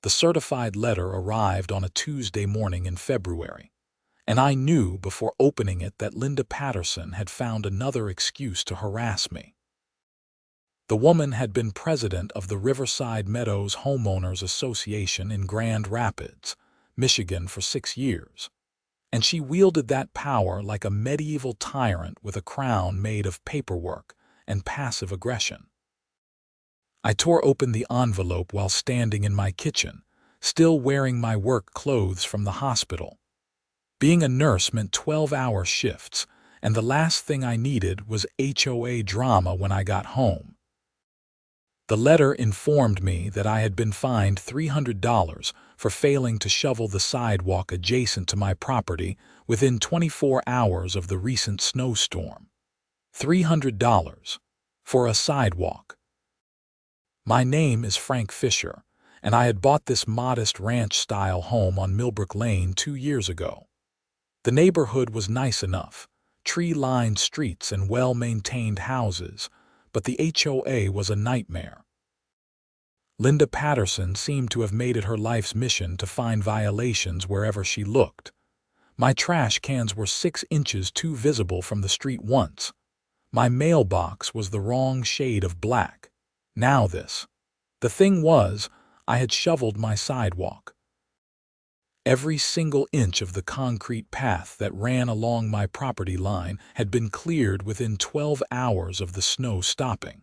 The certified letter arrived on a Tuesday morning in February, and I knew before opening it that Linda Patterson had found another excuse to harass me. The woman had been president of the Riverside Meadows Homeowners Association in Grand Rapids, Michigan for 6 years, and she wielded that power like a medieval tyrant with a crown made of paperwork and passive aggression. I tore open the envelope while standing in my kitchen, still wearing my work clothes from the hospital. Being a nurse meant 12-hour shifts, and the last thing I needed was HOA drama when I got home. The letter informed me that I had been fined $300 for failing to shovel the sidewalk adjacent to my property within 24 hours of the recent snowstorm. $300 for a sidewalk. My name is Frank Fischer, and I had bought this modest ranch-style home on Millbrook Lane 2 years ago. The neighborhood was nice enough, tree-lined streets and well-maintained houses, but the HOA was a nightmare. Linda Patterson seemed to have made it her life's mission to find violations wherever she looked. My trash cans were 6 inches too visible from the street once. My mailbox was the wrong shade of black. Now this. The thing was, I had shoveled my sidewalk. Every single inch of the concrete path that ran along my property line had been cleared within 12 hours of the snow stopping.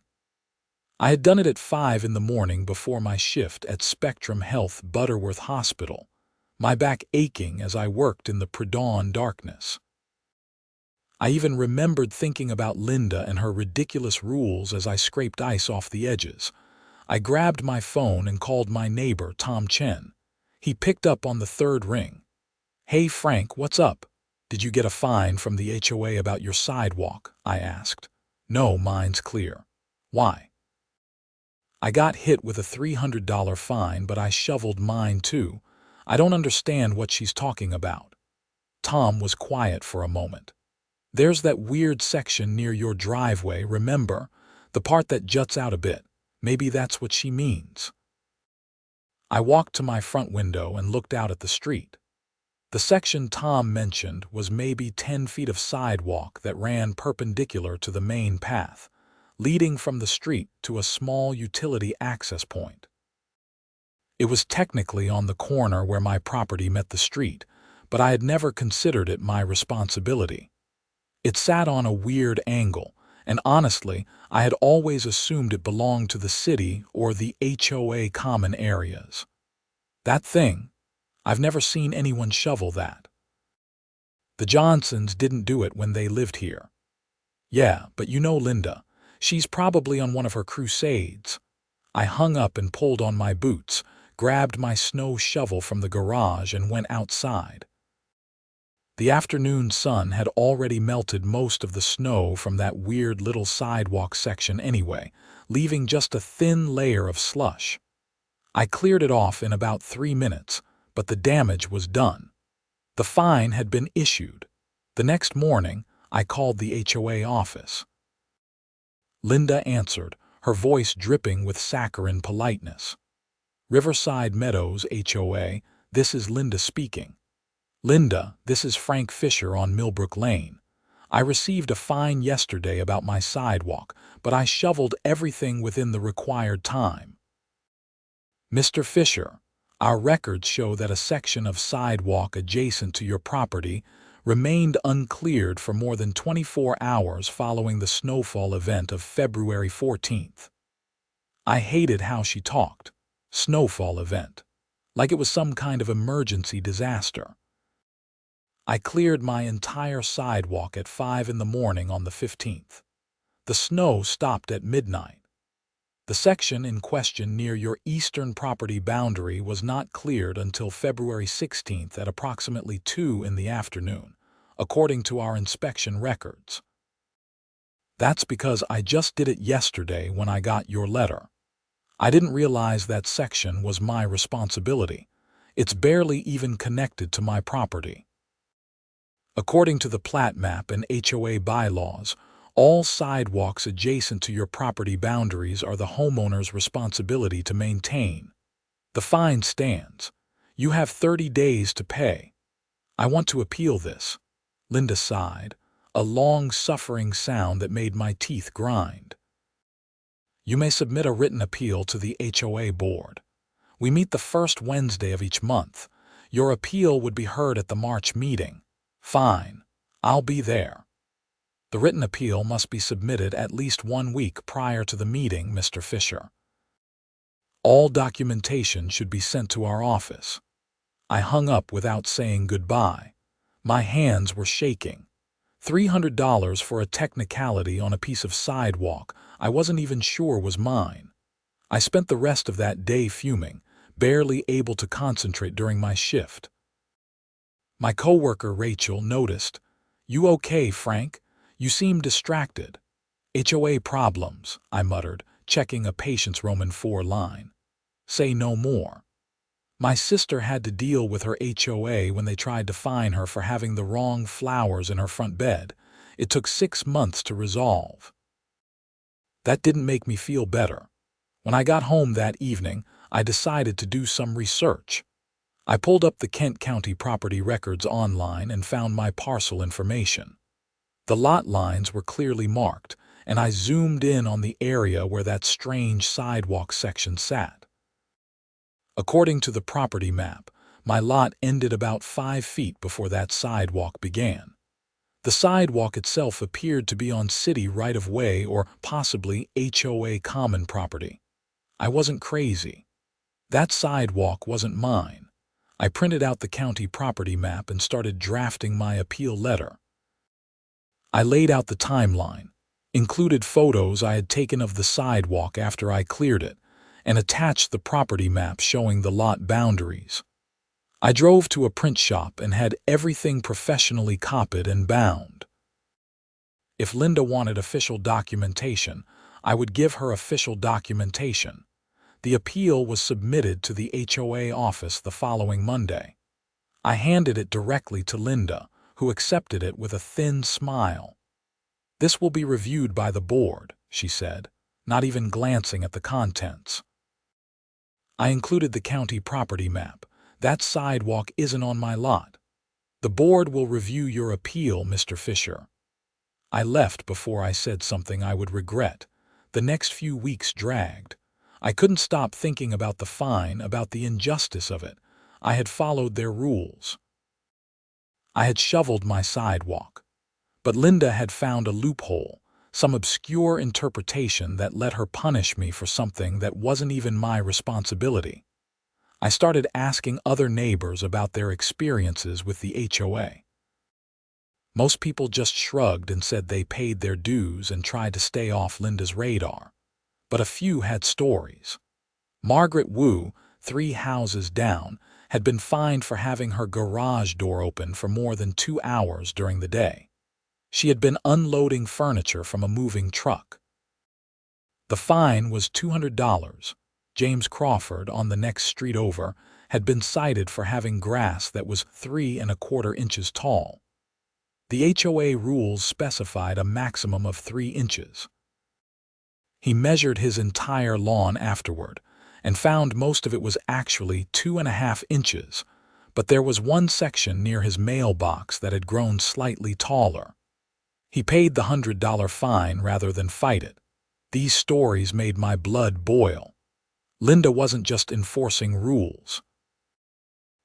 I had done it at 5 in the morning before my shift at Spectrum Health Butterworth Hospital, my back aching as I worked in the pre-dawn darkness. I even remembered thinking about Linda and her ridiculous rules as I scraped ice off the edges. I grabbed my phone and called my neighbor, Tom Chen. He picked up on the 3rd ring. "Hey Frank, what's up? Did you get a fine from the HOA about your sidewalk?" I asked. "No, mine's clear." "Why?" "I got hit with a $300 fine, but I shoveled mine too. I don't understand what she's talking about." Tom was quiet for a moment. "There's that weird section near your driveway, remember? The part that juts out a bit. Maybe that's what she means." I walked to my front window and looked out at the street. The section Tom mentioned was maybe 10 feet of sidewalk that ran perpendicular to the main path, leading from the street to a small utility access point. It was technically on the corner where my property met the street, but I had never considered it my responsibility. It sat on a weird angle, and honestly, I had always assumed it belonged to the city or the HOA common areas. That thing, I've never seen anyone shovel that. The Johnsons didn't do it when they lived here. Yeah, but you know Linda. She's probably on one of her crusades. I hung up and pulled on my boots, grabbed my snow shovel from the garage and went outside. The afternoon sun had already melted most of the snow from that weird little sidewalk section anyway, leaving just a thin layer of slush. I cleared it off in about 3 minutes, but the damage was done. The fine had been issued. The next morning, I called the HOA office. Linda answered, her voice dripping with saccharine politeness. "Riverside Meadows, HOA, this is Linda speaking." "Linda, this is Frank Fischer on Millbrook Lane. I received a fine yesterday about my sidewalk, but I shoveled everything within the required time." "Mr. Fischer, our records show that a section of sidewalk adjacent to your property remained uncleared for more than 24 hours following the snowfall event of February 14th. I hated how she talked. Snowfall event. Like it was some kind of emergency disaster. I cleared my entire sidewalk at 5 in the morning on the 15th. The snow stopped at midnight. The section in question near your eastern property boundary was not cleared until February 16th at approximately 2 in the afternoon, according to our inspection records. That's because I just did it yesterday when I got your letter. I didn't realize that section was my responsibility. It's barely even connected to my property. According to the plat map and HOA bylaws, all sidewalks adjacent to your property boundaries are the homeowner's responsibility to maintain. The fine stands. You have 30 days to pay. I want to appeal this. Linda sighed, a long-suffering sound that made my teeth grind. You may submit a written appeal to the HOA board. We meet the first Wednesday of each month. Your appeal would be heard at the March meeting. Fine. I'll be there. The written appeal must be submitted at least 1 week prior to the meeting, Mr. Fischer. All documentation should be sent to our office. I hung up without saying goodbye. My hands were shaking. $300 for a technicality on a piece of sidewalk I wasn't even sure was mine. I spent the rest of that day fuming, barely able to concentrate during my shift. My coworker Rachel noticed. "You okay, Frank? You seem distracted." "HOA problems," I muttered, checking a patient's Roman 4 line. "Say no more." My sister had to deal with her HOA when they tried to fine her for having the wrong flowers in her front bed. It took 6 months to resolve. That didn't make me feel better. When I got home that evening, I decided to do some research. I pulled up the Kent County property records online and found my parcel information. The lot lines were clearly marked, and I zoomed in on the area where that strange sidewalk section sat. According to the property map, my lot ended about 5 feet before that sidewalk began. The sidewalk itself appeared to be on city right-of-way or possibly HOA common property. I wasn't crazy. That sidewalk wasn't mine. I printed out the county property map and started drafting my appeal letter. I laid out the timeline, included photos I had taken of the sidewalk after I cleared it, and attached the property map showing the lot boundaries. I drove to a print shop and had everything professionally copied and bound. If Linda wanted official documentation, I would give her official documentation. The appeal was submitted to the HOA office the following Monday. I handed it directly to Linda, who accepted it with a thin smile. "This will be reviewed by the board," she said, not even glancing at the contents. I included the county property map. "That sidewalk isn't on my lot. The board will review your appeal, Mr. Fischer." I left before I said something I would regret. The next few weeks dragged. I couldn't stop thinking about the fine, about the injustice of it. I had followed their rules. I had shoveled my sidewalk. But Linda had found a loophole, some obscure interpretation that let her punish me for something that wasn't even my responsibility. I started asking other neighbors about their experiences with the HOA. Most people just shrugged and said they paid their dues and tried to stay off Linda's radar. But a few had stories. Margaret Wu, 3 houses down, had been fined for having her garage door open for more than 2 hours during the day. She had been unloading furniture from a moving truck. The fine was $200. James Crawford, on the next street over, had been cited for having grass that was 3¼ inches tall. The HOA rules specified a maximum of 3 inches. He measured his entire lawn afterward and found most of it was actually 2½ inches, but there was one section near his mailbox that had grown slightly taller. He paid the $100 fine rather than fight it. These stories made my blood boil. Linda wasn't just enforcing rules.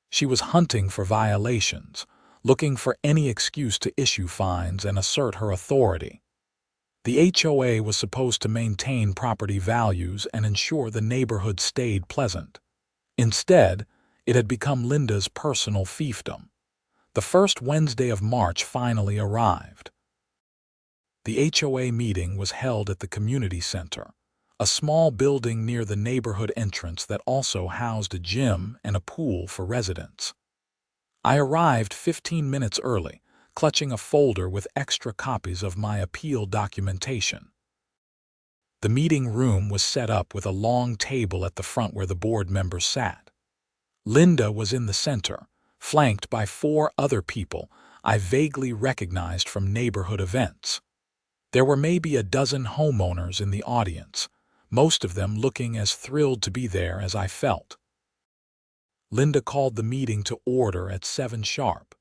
She was hunting for violations, looking for any excuse to issue fines and assert her authority. The HOA was supposed to maintain property values and ensure the neighborhood stayed pleasant. Instead, it had become Linda's personal fiefdom. The first Wednesday of March finally arrived. The HOA meeting was held at the community center, a small building near the neighborhood entrance that also housed a gym and a pool for residents. I arrived 15 minutes early, clutching a folder with extra copies of my appeal documentation. The meeting room was set up with a long table at the front where the board members sat. Linda was in the center, flanked by 4 other people I vaguely recognized from neighborhood events. There were maybe a dozen homeowners in the audience, most of them looking as thrilled to be there as I felt. Linda called the meeting to order at 7 sharp.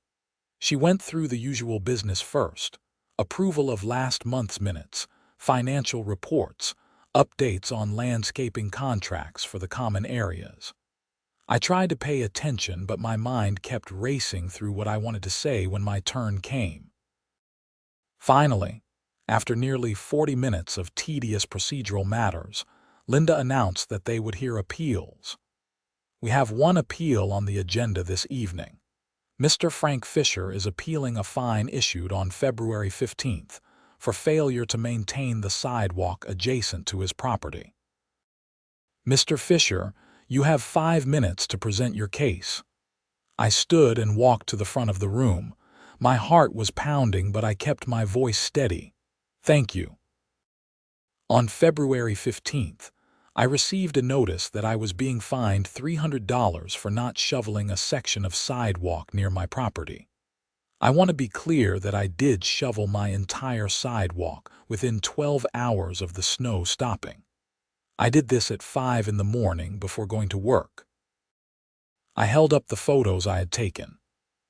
She went through the usual business first: approval of last month's minutes, financial reports, updates on landscaping contracts for the common areas. I tried to pay attention, but my mind kept racing through what I wanted to say when my turn came. Finally, after nearly 40 minutes of tedious procedural matters, Linda announced that they would hear appeals. We have one appeal on the agenda this evening. Mr. Frank Fischer is appealing a fine issued on February 15th for failure to maintain the sidewalk adjacent to his property. Mr. Fischer, you have 5 minutes to present your case. I stood and walked to the front of the room. My heart was pounding, but I kept my voice steady. Thank you. On February 15th, I received a notice that I was being fined $300 for not shoveling a section of sidewalk near my property. I want to be clear that I did shovel my entire sidewalk within 12 hours of the snow stopping. I did this at 5 in the morning before going to work. I held up the photos I had taken.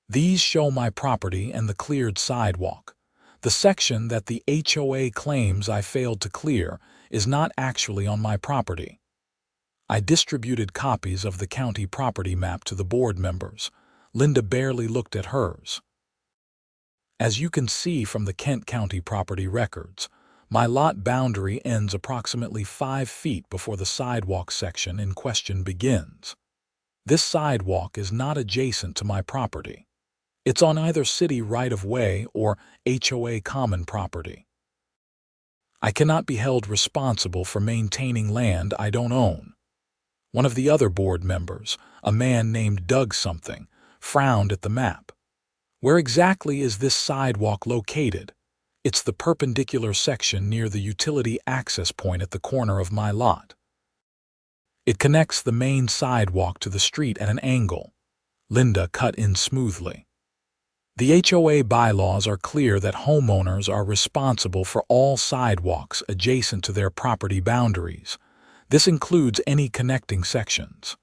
These show my property and the cleared sidewalk. The section that the HOA claims I failed to clear is not actually on my property. I distributed copies of the county property map to the board members. Linda barely looked at hers. As you can see from the Kent County property records, my lot boundary ends approximately 5 feet before the sidewalk section in question begins. This sidewalk is not adjacent to my property. It's on either city right-of-way or HOA common property. I cannot be held responsible for maintaining land I don't own. One of the other board members, a man named Doug something, frowned at the map. Where exactly is this sidewalk located? It's the perpendicular section near the utility access point at the corner of my lot. It connects the main sidewalk to the street at an angle. Linda cut in smoothly. The HOA bylaws are clear that homeowners are responsible for all sidewalks adjacent to their property boundaries. This includes any connecting sections.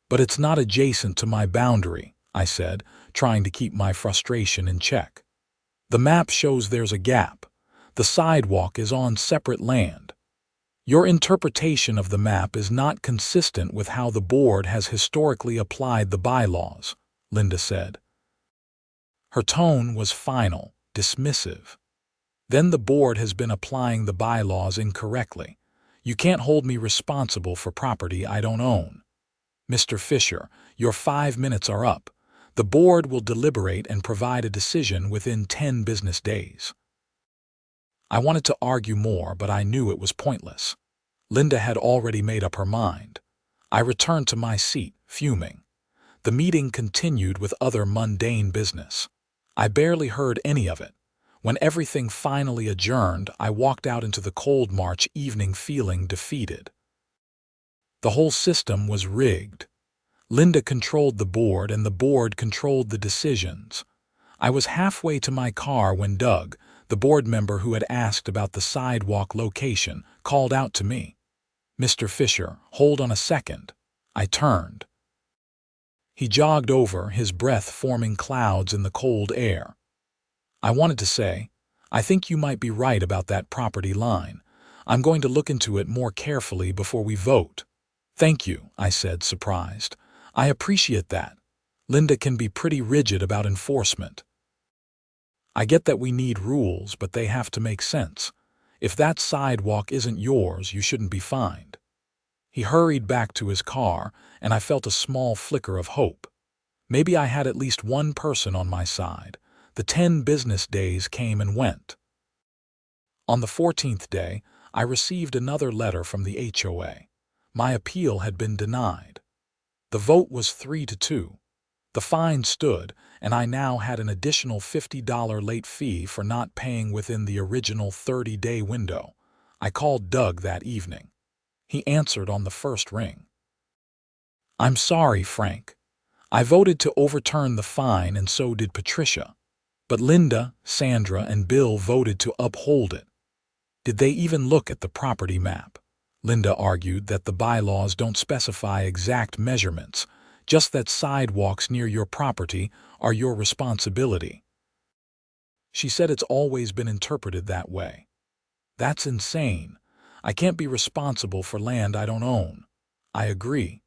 But it's not adjacent to my boundary, I said, trying to keep my frustration in check. The map shows there's a gap. The sidewalk is on separate land. Your interpretation of the map is not consistent with how the board has historically applied the bylaws, Linda said. Her tone was final, dismissive. Then the board has been applying the bylaws incorrectly. You can't hold me responsible for property I don't own. Mr. Fischer, your 5 minutes are up. The board will deliberate and provide a decision within 10 business days. I wanted to argue more, but I knew it was pointless. Linda had already made up her mind. I returned to my seat, fuming. The meeting continued with other mundane business. I barely heard any of it. When everything finally adjourned, I walked out into the cold March evening feeling defeated. The whole system was rigged. Linda controlled the board and the board controlled the decisions. I was halfway to my car when Doug, the board member who had asked about the sidewalk location, called out to me. Mr. Fischer, hold on a second. I turned. He jogged over, his breath forming clouds in the cold air. I wanted to say, I think you might be right about that property line. I'm going to look into it more carefully before we vote. Thank you, I said, surprised. I appreciate that. Linda can be pretty rigid about enforcement. I get that we need rules, but they have to make sense. If that sidewalk isn't yours, you shouldn't be fined. He hurried back to his car, and I felt a small flicker of hope. Maybe I had at least one person on my side. The 10 business days came and went. On the 14th day, I received another letter from the HOA. My appeal had been denied. The vote was 3-2. The fine stood, and I now had an additional $50 late fee for not paying within the original 30-day window. I called Doug that evening. He answered on the first ring. I'm sorry, Frank. I voted to overturn the fine, and so did Patricia. But Linda, Sandra, and Bill voted to uphold it. Did they even look at the property map? Linda argued that the bylaws don't specify exact measurements. just that sidewalks near your property are your responsibility. She said it's always been interpreted that way. That's insane. I can't be responsible for land I don't own. I agree.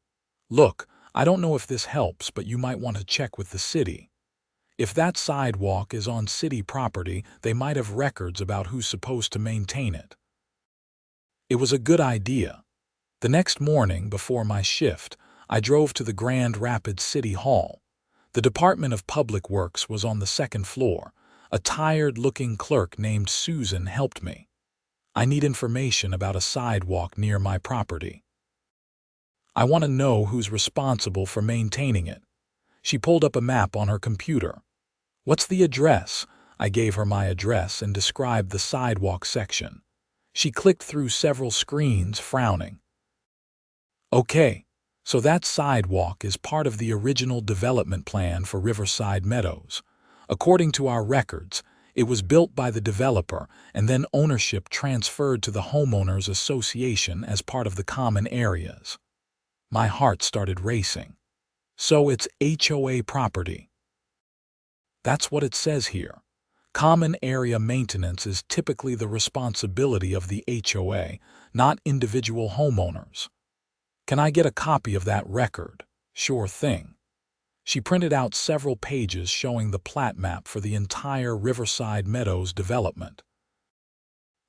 Look, I don't know if this helps, but you might want to check with the city. If that sidewalk is on city property, they might have records about who's supposed to maintain it. It was a good idea. The next morning, before my shift, I drove to the Grand Rapids City Hall. The Department of Public Works was on the second floor. A tired-looking clerk named Susan helped me. I need information about a sidewalk near my property. I want to know who's responsible for maintaining it. She pulled up a map on her computer. What's the address? I gave her my address and described the sidewalk section. She clicked through several screens, frowning. Okay, so that sidewalk is part of the original development plan for Riverside Meadows. According to our records, it was built by the developer and then ownership transferred to the homeowners association as part of the common areas. My heart started racing. So it's HOA property. That's what it says here. Common area maintenance is typically the responsibility of the HOA, not individual homeowners. Can I get a copy of that record? Sure thing. She printed out several pages showing the plat map for the entire Riverside Meadows development.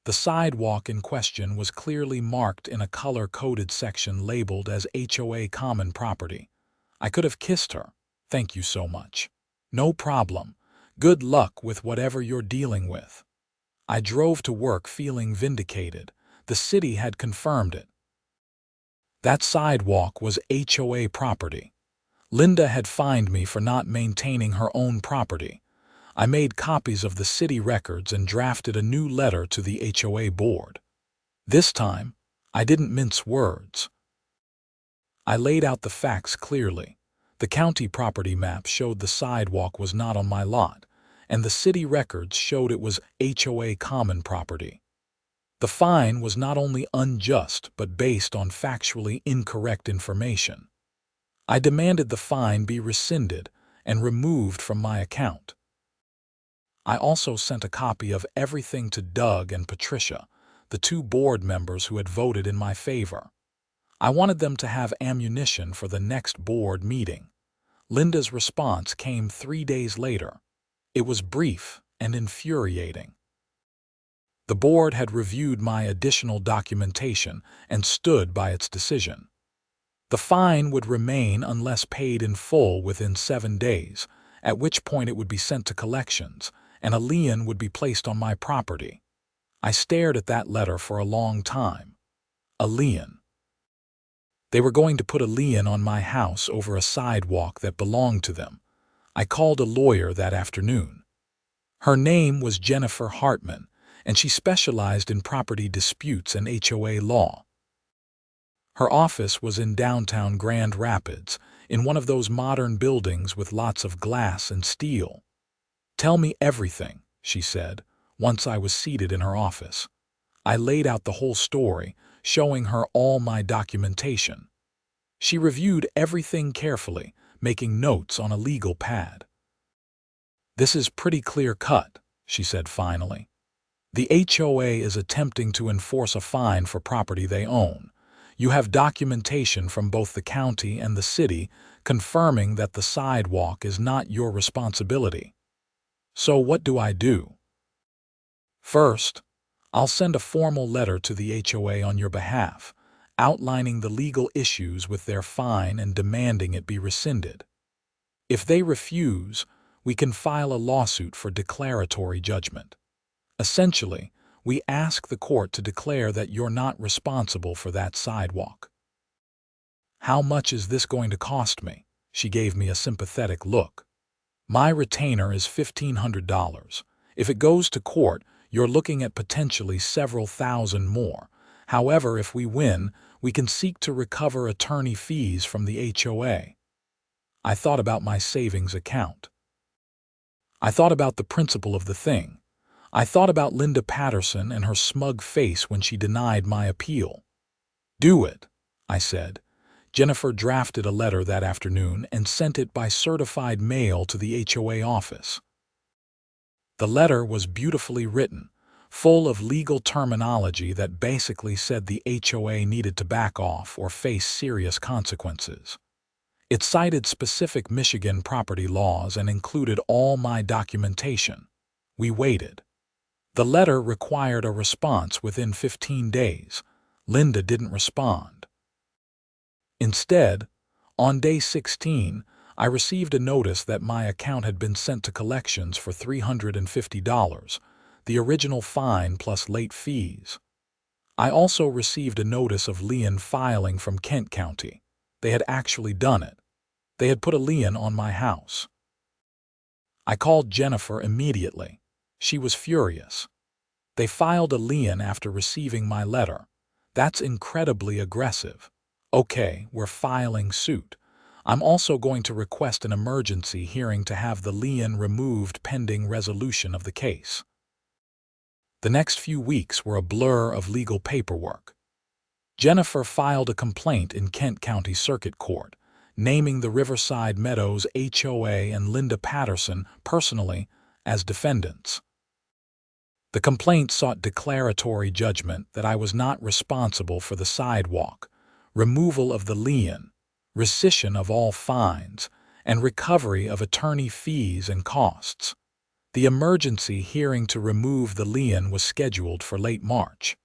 The sidewalk in question was clearly marked in a color-coded section labeled as HOA common property. I could have kissed her. Thank you so much. No problem. Good luck with whatever you're dealing with. I drove to work feeling vindicated. The city had confirmed it. That sidewalk was HOA property. Linda had fined me for not maintaining her own property. I made copies of the city records and drafted a new letter to the HOA board. This time, I didn't mince words. I laid out the facts clearly. The county property map showed the sidewalk was not on my lot, and the city records showed it was HOA common property. The fine was not only unjust but based on factually incorrect information. I demanded the fine be rescinded and removed from my account. I also sent a copy of everything to Doug and Patricia, the two board members who had voted in my favor. I wanted them to have ammunition for the next board meeting. Linda's response came 3 days later. It was brief and infuriating. The board had reviewed my additional documentation and stood by its decision. The fine would remain unless paid in full within 7 days, at which point it would be sent to collections, and a lien would be placed on my property. I stared at that letter for a long time. A lien. They were going to put a lien on my house over a sidewalk that belonged to them. I called a lawyer that afternoon. Her name was Jennifer Hartman, and she specialized in property disputes and HOA law. Her office was in downtown Grand Rapids, in one of those modern buildings with lots of glass and steel. "Tell me everything," she said, once I was seated in her office. I laid out the whole story, showing her all my documentation. She reviewed everything carefully, making notes on a legal pad. "This is pretty clear-cut," she said finally. "The HOA is attempting to enforce a fine for property they own. You have documentation from both the county and the city confirming that the sidewalk is not your responsibility. So what do I do? First, I'll send a formal letter to the HOA on your behalf, outlining the legal issues with their fine and demanding it be rescinded. If they refuse, we can file a lawsuit for declaratory judgment. Essentially, we ask the court to declare that you're not responsible for that sidewalk." "How much is this going to cost me?" She gave me a sympathetic look. "My retainer is $1,500. If it goes to court, you're looking at potentially several thousand more. However, if we win, we can seek to recover attorney fees from the HOA." I thought about my savings account. I thought about the principle of the thing. I thought about Linda Patterson and her smug face when she denied my appeal. "Do it," I said. Jennifer drafted a letter that afternoon and sent it by certified mail to the HOA office. The letter was beautifully written, full of legal terminology that basically said the HOA needed to back off or face serious consequences. It cited specific Michigan property laws and included all my documentation. We waited. The letter required a response within 15 days. Linda didn't respond. Instead, on day 16, I received a notice that my account had been sent to collections for $350, the original fine plus late fees. I also received a notice of lien filing from Kent County. They had actually done it. They had put a lien on my house. I called Jennifer immediately. She was furious. They filed a lien after receiving my letter. That's incredibly aggressive. Okay, we're filing suit. I'm also going to request an emergency hearing to have the lien removed pending resolution of the case. The next few weeks were a blur of legal paperwork. Jennifer filed a complaint in Kent County Circuit Court, naming the Riverside Meadows HOA and Linda Patterson personally as defendants. The complaint sought declaratory judgment that I was not responsible for the sidewalk, removal of the lien, rescission of all fines, and recovery of attorney fees and costs. The emergency hearing to remove the lien was scheduled for late March.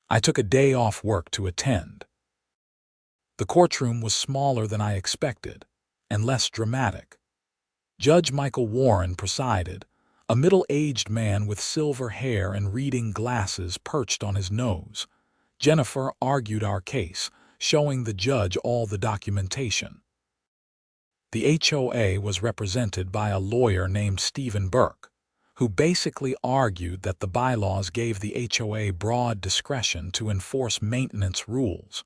I took a day off work to attend. The courtroom was smaller than I expected, and less dramatic. Judge Michael Warren presided, a middle-aged man with silver hair and reading glasses perched on his nose. Jennifer argued our case, showing the judge all the documentation. The HOA was represented by a lawyer named Stephen Burke, who basically argued that the bylaws gave the HOA broad discretion to enforce maintenance rules.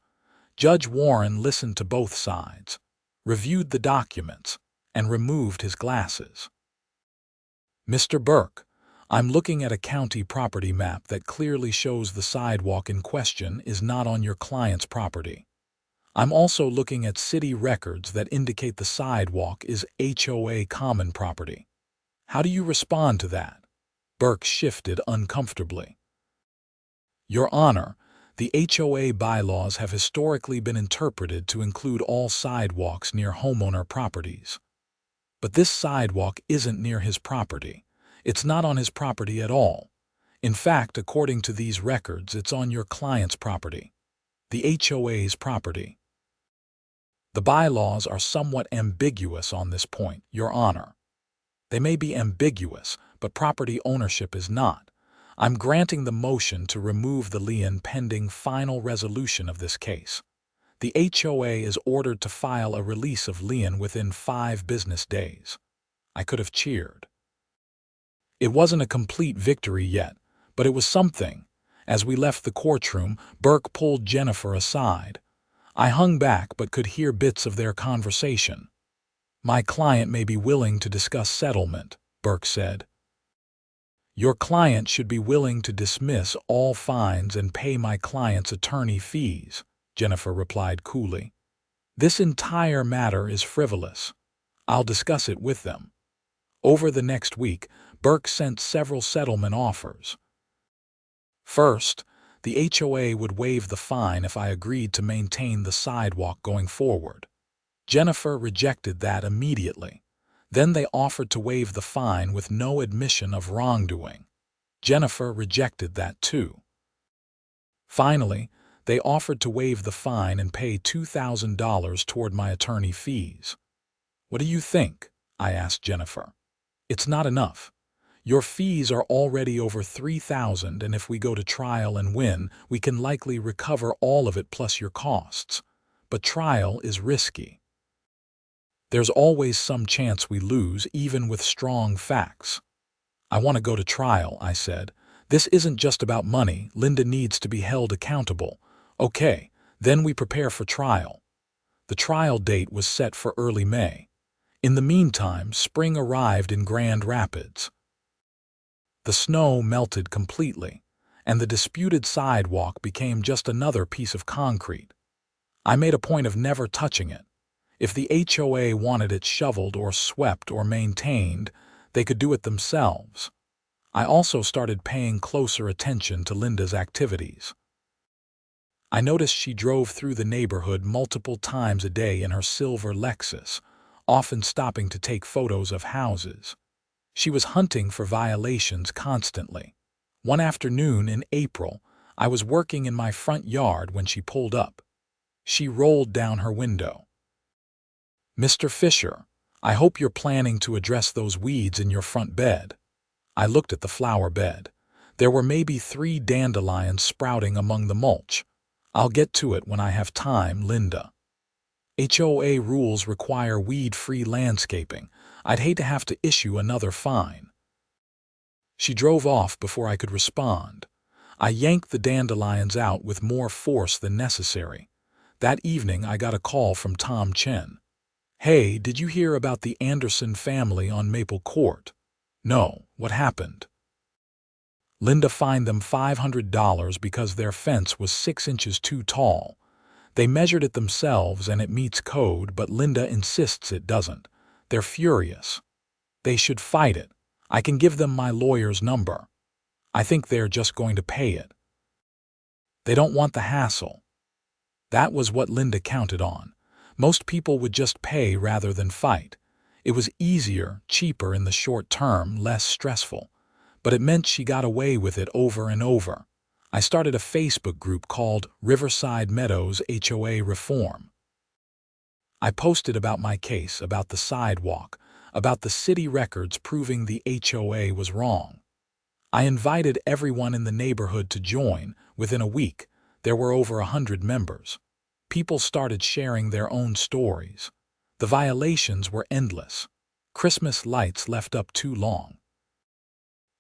Judge Warren listened to both sides, reviewed the documents, and removed his glasses. Mr. Burke, I'm looking at a county property map that clearly shows the sidewalk in question is not on your client's property. I'm also looking at city records that indicate the sidewalk is HOA common property. How do you respond to that? Burke shifted uncomfortably. Your Honor, the HOA bylaws have historically been interpreted to include all sidewalks near homeowner properties. But this sidewalk isn't near his property. It's not on his property at all. In fact, according to these records, it's on your client's property, the HOA's property. The bylaws are somewhat ambiguous on this point, Your Honor. They may be ambiguous, but property ownership is not. I'm granting the motion to remove the lien pending final resolution of this case. The HOA is ordered to file a release of lien within 5 business days. I could have cheered. It wasn't a complete victory yet, but it was something. As we left the courtroom, Burke pulled Jennifer aside. I hung back but could hear bits of their conversation. My client may be willing to discuss settlement, Burke said. Your client should be willing to dismiss all fines and pay my client's attorney fees, Jennifer replied coolly. This entire matter is frivolous. I'll discuss it with them. Over the next week, Burke sent several settlement offers. First, the HOA would waive the fine if I agreed to maintain the sidewalk going forward. Jennifer rejected that immediately. Then they offered to waive the fine with no admission of wrongdoing. Jennifer rejected that too. Finally, they offered to waive the fine and pay $2,000 toward my attorney fees. What do you think? I asked Jennifer. It's not enough. Your fees are already over $3,000, and if we go to trial and win, we can likely recover all of it plus your costs. But trial is risky. There's always some chance we lose, even with strong facts. I want to go to trial, I said. This isn't just about money. Linda needs to be held accountable. Okay, then we prepare for trial. The trial date was set for early May. In the meantime, spring arrived in Grand Rapids. The snow melted completely, and the disputed sidewalk became just another piece of concrete. I made a point of never touching it. If the HOA wanted it shoveled or swept or maintained, they could do it themselves. I also started paying closer attention to Linda's activities. I noticed she drove through the neighborhood multiple times a day in her silver Lexus, often stopping to take photos of houses. She was hunting for violations constantly. One afternoon in April, I was working in my front yard when she pulled up. She rolled down her window. "Mr. Fischer, I hope you're planning to address those weeds in your front bed." I looked at the flower bed. There were maybe 3 dandelions sprouting among the mulch. "I'll get to it when I have time, Linda. HOA rules require weed-free landscaping. I'd hate to have to issue another fine." She drove off before I could respond. I yanked the dandelions out with more force than necessary. That evening I got a call from Tom Chen. "Hey, did you hear about the Anderson family on Maple Court?" "No, what happened?" "Linda fined them $500 because their fence was 6 inches too tall. They measured it themselves and it meets code, but Linda insists it doesn't. They're furious. They should fight it. I can give them my lawyer's number. I think they're just going to pay it. They don't want the hassle." That was what Linda counted on. Most people would just pay rather than fight. It was easier, cheaper in the short term, less stressful. But it meant she got away with it over and over. I started a Facebook group called Riverside Meadows HOA Reform. I posted about my case, about the sidewalk, about the city records proving the HOA was wrong. I invited everyone in the neighborhood to join. Within a week, there were over 100 members. People started sharing their own stories. The violations were endless. Christmas lights left up too long.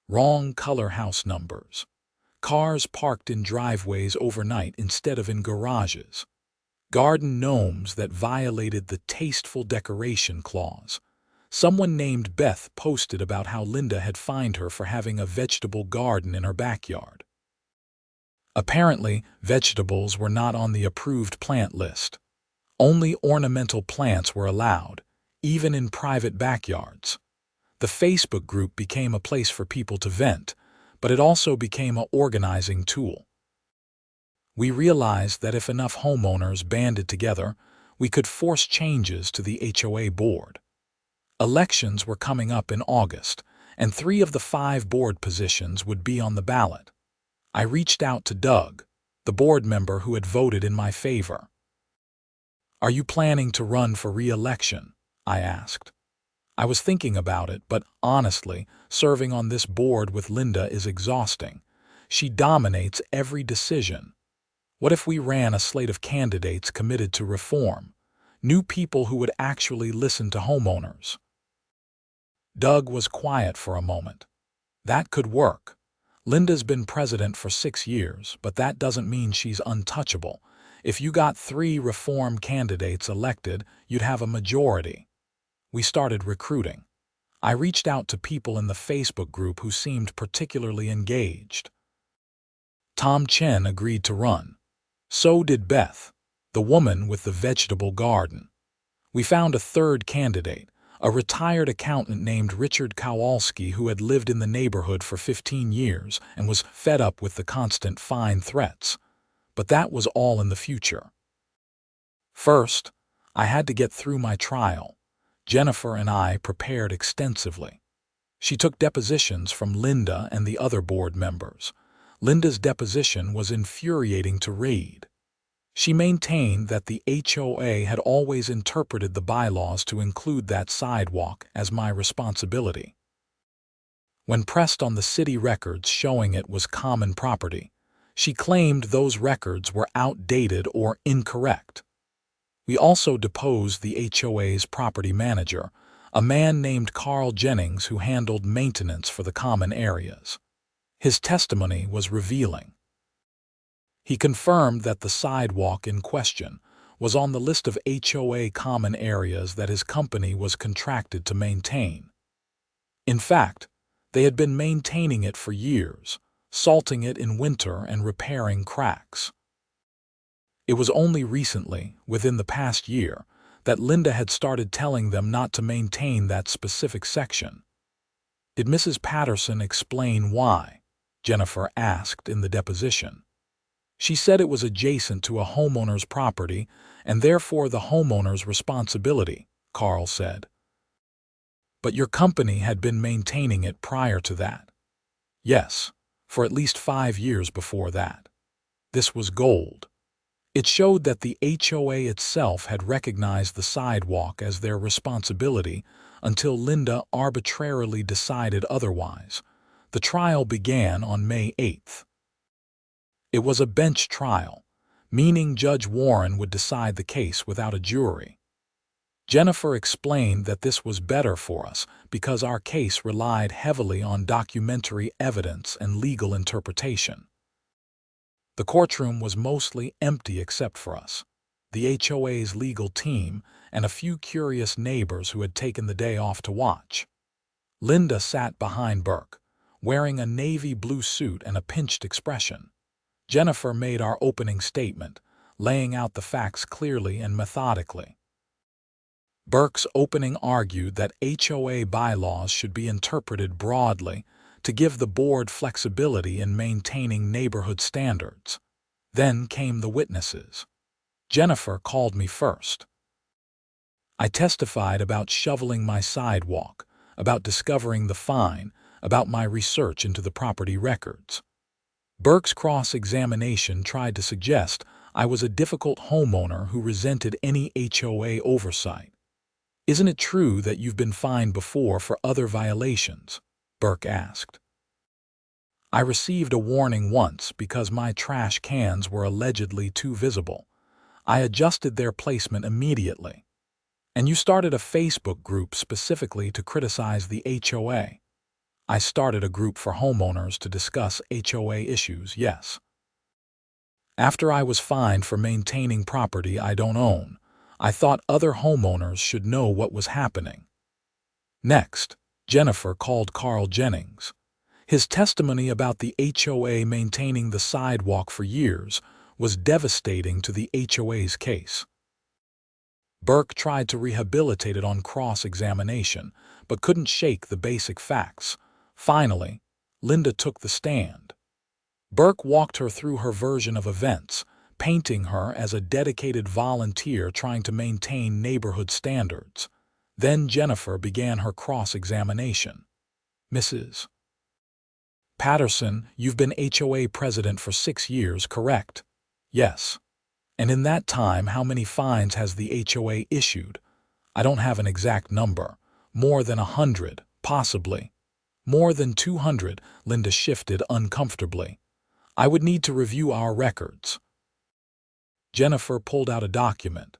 Wrong color house numbers. Cars parked in driveways overnight instead of in garages. Garden gnomes that violated the tasteful decoration clause. Someone named Beth posted about how Linda had fined her for having a vegetable garden in her backyard. Apparently, vegetables were not on the approved plant list. Only ornamental plants were allowed, even in private backyards. The Facebook group became a place for people to vent, but it also became an organizing tool. We realized that if enough homeowners banded together, we could force changes to the HOA board. Elections were coming up in August, and 3 of the 5 board positions would be on the ballot. I reached out to Doug, the board member who had voted in my favor. "Are you planning to run for re-election?" I asked. I was thinking about it, but honestly, serving on this board with Linda is exhausting. She dominates every decision. What if we ran a slate of candidates committed to reform? New people who would actually listen to homeowners. Doug was quiet for a moment. "That could work. Linda's been president for 6 years, but that doesn't mean she's untouchable. If you got 3 reform candidates elected, you'd have a majority." We started recruiting. I reached out to people in the Facebook group who seemed particularly engaged. Tom Chen agreed to run. So did Beth, the woman with the vegetable garden. We found a 3rd candidate, a retired accountant named Richard Kowalski who had lived in the neighborhood for 15 years and was fed up with the constant fine threats. But that was all in the future. First, I had to get through my trial. Jennifer and I prepared extensively. She took depositions from Linda and the other board members. Linda's deposition was infuriating to read. She maintained that the HOA had always interpreted the bylaws to include that sidewalk as my responsibility. When pressed on the city records showing it was common property, she claimed those records were outdated or incorrect. We also deposed the HOA's property manager, a man named Carl Jennings who handled maintenance for the common areas. His testimony was revealing. He confirmed that the sidewalk in question was on the list of HOA common areas that his company was contracted to maintain. In fact, they had been maintaining it for years, salting it in winter and repairing cracks. It was only recently, within the past year, that Linda had started telling them not to maintain that specific section. Did Mrs. Patterson explain why? Jennifer asked in the deposition. She said it was adjacent to a homeowner's property and therefore the homeowner's responsibility, Carl said. But your company had been maintaining it prior to that. Yes, for at least 5 years before that. This was gold. It showed that the HOA itself had recognized the sidewalk as their responsibility until Linda arbitrarily decided otherwise. The trial began on May 8th. It was a bench trial, meaning Judge Warren would decide the case without a jury. Jennifer explained that this was better for us because our case relied heavily on documentary evidence and legal interpretation. The courtroom was mostly empty except for us, the HOA's legal team, and a few curious neighbors who had taken the day off to watch. Linda sat behind Burke, wearing a navy blue suit and a pinched expression. Jennifer made our opening statement, laying out the facts clearly and methodically. Burke's opening argued that HOA bylaws should be interpreted broadly to give the board flexibility in maintaining neighborhood standards. Then came the witnesses. Jennifer called me first. I testified about shoveling my sidewalk, about discovering the fine, about my research into the property records. Burke's cross-examination tried to suggest I was a difficult homeowner who resented any HOA oversight. "Isn't it true that you've been fined before for other violations?" Burke asked. "I received a warning once because my trash cans were allegedly too visible. I adjusted their placement immediately." "And you started a Facebook group specifically to criticize the HOA?" "I started a group for homeowners to discuss HOA issues, yes." "After I was fined for maintaining property I don't own, I thought other homeowners should know what was happening." Next, Jennifer called Carl Jennings. His testimony about the HOA maintaining the sidewalk for years was devastating to the HOA's case. Burke tried to rehabilitate it on cross-examination, but couldn't shake the basic facts. Finally, Linda took the stand. Burke walked her through her version of events, painting her as a dedicated volunteer trying to maintain neighborhood standards. Then Jennifer began her cross-examination. "Mrs. Patterson, you've been HOA president for 6 years, correct?" "Yes." "And in that time, how many fines has the HOA issued?" "I don't have an exact number. More than 100, possibly." "More than 200, Linda shifted uncomfortably. "I would need to review our records." Jennifer pulled out a document.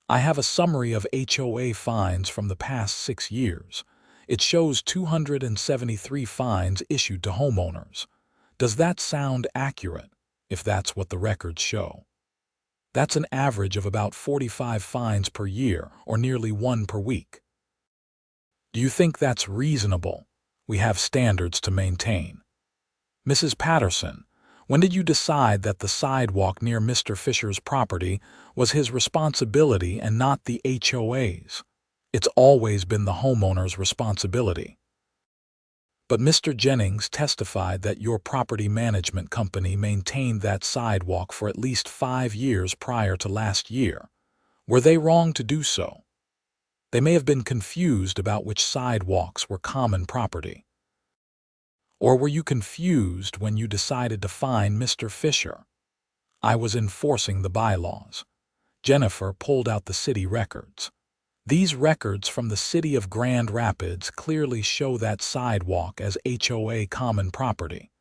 "I have a summary of HOA fines from the past 6 years. It shows 273 fines issued to homeowners. Does that sound accurate, if that's what the records show?" "That's an average of about 45 fines per year, or nearly 1 per week." "Do you think that's reasonable? We have standards to maintain." "Mrs. Patterson, when did you decide that the sidewalk near Mr. Fischer's property was his responsibility and not the HOA's?" "It's always been the homeowner's responsibility." "But Mr. Jennings testified that your property management company maintained that sidewalk for at least 5 years prior to last year. Were they wrong to do so?" "They may have been confused about which sidewalks were common property." "Or were you confused when you decided to fine Mr. Fischer?" "I was enforcing the bylaws." Jennifer pulled out the city records. These records from the city of Grand Rapids clearly show that sidewalk as HOA common property.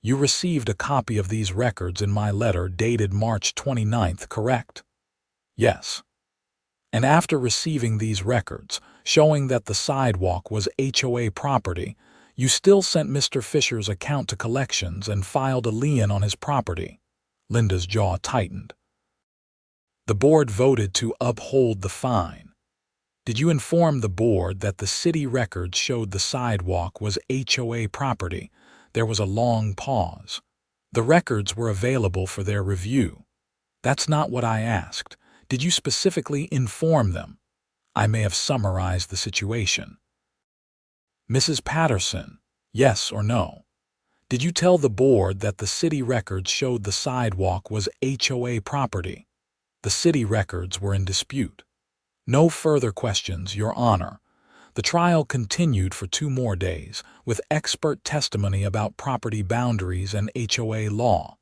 "You received a copy of these records in my letter dated March 29th, correct?" "Yes." "And after receiving these records, showing that the sidewalk was HOA property, you still sent Mr. Fischer's account to collections and filed a lien on his property?" Linda's jaw tightened. "The board voted to uphold the fine." "Did you inform the board that the city records showed the sidewalk was HOA property?" There was a long pause. "The records were available for their review." That's not what I asked. Did you specifically inform them? I may have summarized the situation. Mrs. Patterson, yes or no? Did you tell the board that the city records showed the sidewalk was HOA property? The city records were in dispute. No further questions, Your Honor. The trial continued for 2 more days, with expert testimony about property boundaries and HOA law.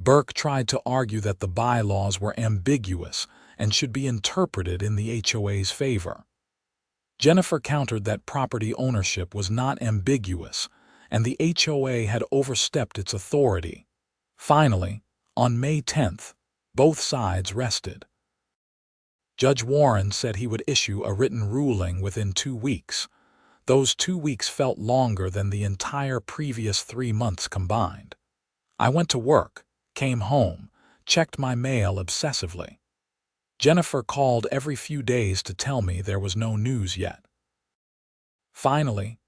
Burke tried to argue that the bylaws were ambiguous and should be interpreted in the HOA's favor. Jennifer countered that property ownership was not ambiguous, and the HOA had overstepped its authority. Finally, on May 10th, both sides rested. Judge Warren said he would issue a written ruling within 2 weeks. Those 2 weeks felt longer than the entire previous 3 months combined. I went to work, came home, checked my mail obsessively. Jennifer called every few days to tell me there was no news yet. Finally,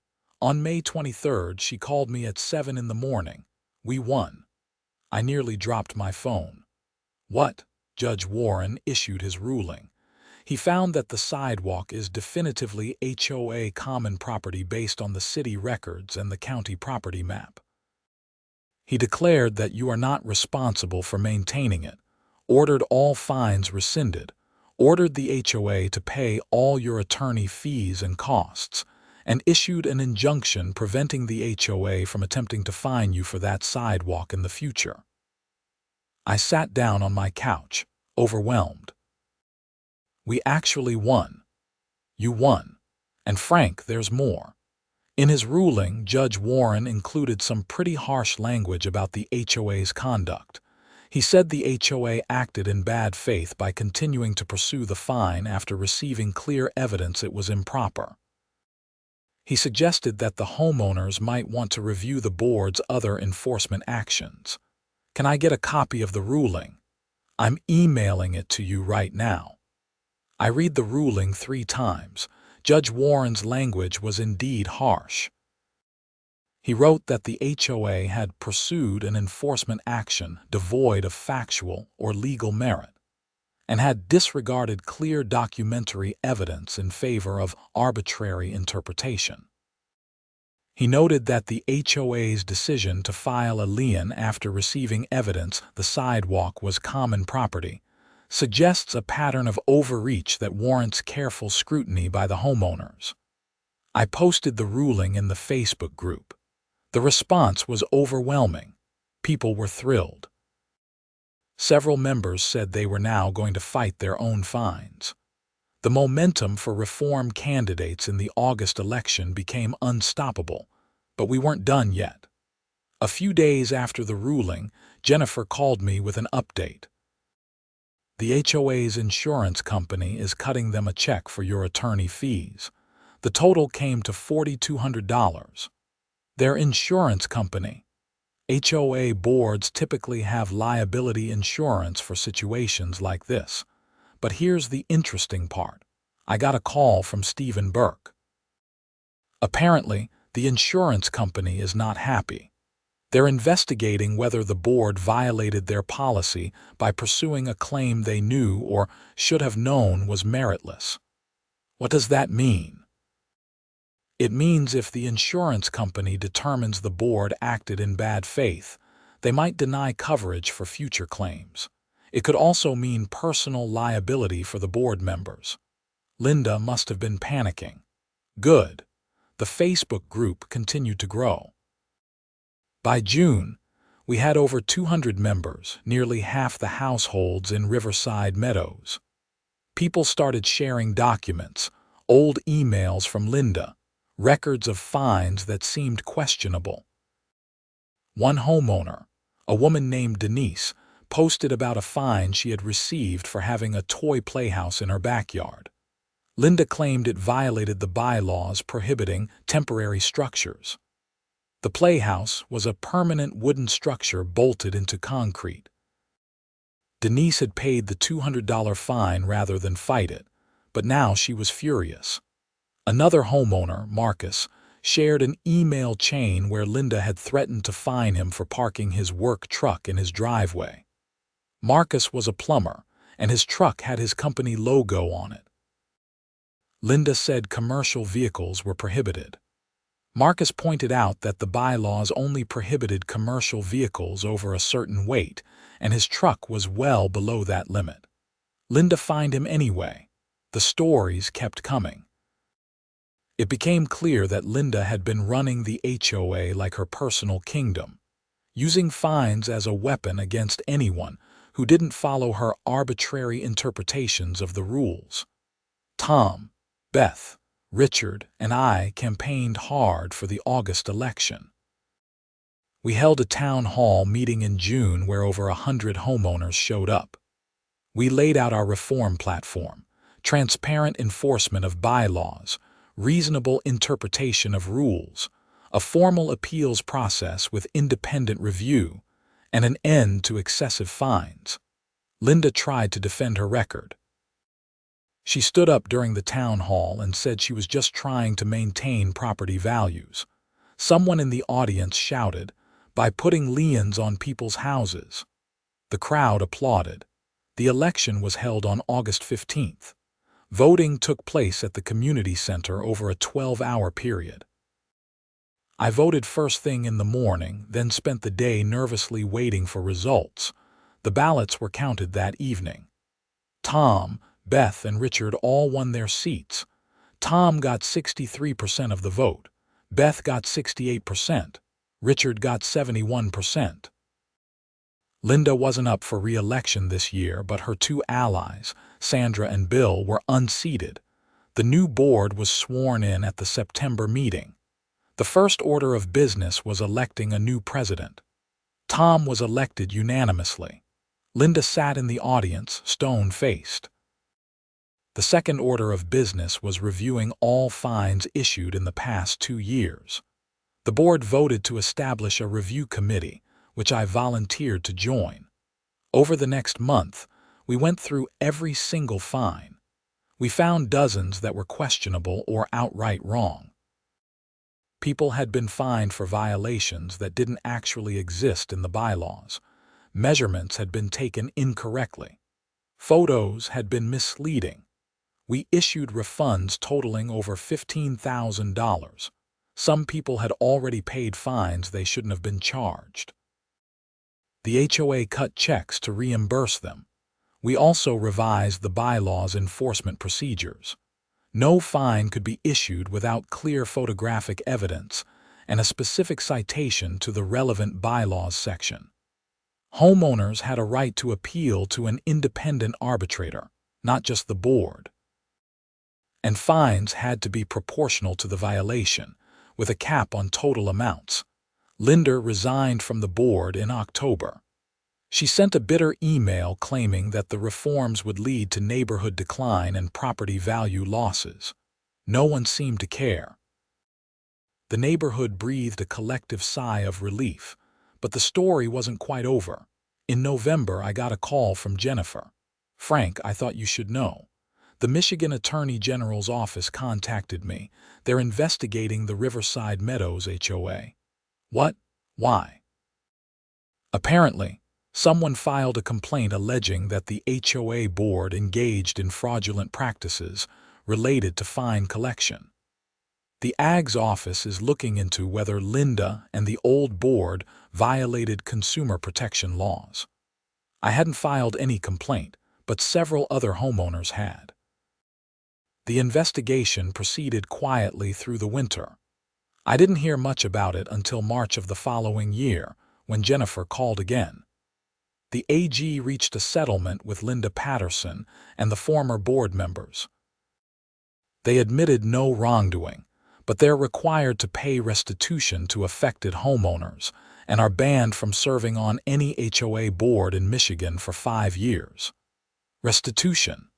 on May 23rd, she called me at 7 in the morning. We won. I nearly dropped my phone. What? Judge Warren issued his ruling. He found that the sidewalk is definitively HOA common property based on the city records and the county property map. He declared that you are not responsible for maintaining it, ordered all fines rescinded, ordered the HOA to pay all your attorney fees and costs, and issued an injunction preventing the HOA from attempting to fine you for that sidewalk in the future. I sat down on my couch, overwhelmed. We actually won. You won. And Frank, there's more. In his ruling, Judge Warren included some pretty harsh language about the HOA's conduct. He said the HOA acted in bad faith by continuing to pursue the fine after receiving clear evidence it was improper. He suggested that the homeowners might want to review the board's other enforcement actions. Can I get a copy of the ruling? I'm emailing it to you right now. I read the ruling 3 times. Judge Warren's language was indeed harsh. He wrote that the HOA had pursued an enforcement action devoid of factual or legal merit, and had disregarded clear documentary evidence in favor of arbitrary interpretation. He noted that the HOA's decision to file a lien after receiving evidence the sidewalk was common property suggests a pattern of overreach that warrants careful scrutiny by the homeowners. I posted the ruling in the Facebook group. The response was overwhelming. People were thrilled. Several members said they were now going to fight their own fines. The momentum for reform candidates in the August election became unstoppable, but we weren't done yet. A few days after the ruling, Jennifer called me with an update. The HOA's insurance company is cutting them a check for your attorney fees. The total came to $4,200. Their insurance company. HOA boards typically have liability insurance for situations like this. But here's the interesting part. I got a call from Stephen Burke. Apparently, the insurance company is not happy. They're investigating whether the board violated their policy by pursuing a claim they knew or should have known was meritless. What does that mean? It means if the insurance company determines the board acted in bad faith, they might deny coverage for future claims. It could also mean personal liability for the board members. Linda must have been panicking. Good. The Facebook group continued to grow. By June, we had over 200 members, nearly half the households in Riverside Meadows. People started sharing documents, old emails from Linda, records of fines that seemed questionable. One homeowner, a woman named Denise, posted about a fine she had received for having a toy playhouse in her backyard. Linda claimed it violated the bylaws prohibiting temporary structures. The playhouse was a permanent wooden structure bolted into concrete. Denise had paid the $200 fine rather than fight it, but now she was furious. Another homeowner, Marcus, shared an email chain where Linda had threatened to fine him for parking his work truck in his driveway. Marcus was a plumber, and his truck had his company logo on it. Linda said commercial vehicles were prohibited. Marcus pointed out that the bylaws only prohibited commercial vehicles over a certain weight, and his truck was well below that limit. Linda fined him anyway. The stories kept coming. It became clear that Linda had been running the HOA like her personal kingdom, using fines as a weapon against anyone who didn't follow her arbitrary interpretations of the rules. Tom, Beth, Richard, and I campaigned hard for the August election. We held a town hall meeting in June where over 100 homeowners showed up. We laid out our reform platform: transparent enforcement of bylaws, reasonable interpretation of rules, a formal appeals process with independent review, and an end to excessive fines. Linda tried to defend her record. She stood up during the town hall and said she was just trying to maintain property values. Someone in the audience shouted, "By putting liens on people's houses." The crowd applauded. The election was held on August 15th. Voting took place at the community center over a 12-hour period. I voted first thing in the morning, then spent the day nervously waiting for results. The ballots were counted that evening. Tom, Beth, and Richard all won their seats. Tom got 63% of the vote. Beth got 68%. Richard got 71%. Linda wasn't up for re-election this year, but her two allies, Sandra and Bill, were unseated. The new board was sworn in at the September meeting. The first order of business was electing a new president. Tom was elected unanimously. Linda sat in the audience, stone-faced. The second order of business was reviewing all fines issued in the past 2 years. The board voted to establish a review committee, which I volunteered to join. Over the next month, we went through every single fine. We found dozens that were questionable or outright wrong. People had been fined for violations that didn't actually exist in the bylaws. Measurements had been taken incorrectly. Photos had been misleading. We issued refunds totaling over $15,000. Some people had already paid fines they shouldn't have been charged. The HOA cut checks to reimburse them. We also revised the bylaws' enforcement procedures. No fine could be issued without clear photographic evidence and a specific citation to the relevant bylaws section. Homeowners had a right to appeal to an independent arbitrator, not just the board. And fines had to be proportional to the violation, with a cap on total amounts. Linda resigned from the board in October. She sent a bitter email claiming that the reforms would lead to neighborhood decline and property value losses. No one seemed to care. The neighborhood breathed a collective sigh of relief, but the story wasn't quite over. In November, I got a call from Jennifer. "Frank, I thought you should know. The Michigan Attorney General's office contacted me. They're investigating the Riverside Meadows HOA." "What? Why?" Apparently, someone filed a complaint alleging that the HOA board engaged in fraudulent practices related to fine collection. The AG's office is looking into whether Linda and the old board violated consumer protection laws. I hadn't filed any complaint, but several other homeowners had. The investigation proceeded quietly through the winter. I didn't hear much about it until March of the following year, when Jennifer called again. The AG reached a settlement with Linda Patterson and the former board members. They admitted no wrongdoing, but they're required to pay restitution to affected homeowners and are banned from serving on any HOA board in Michigan for 5 years. Restitution.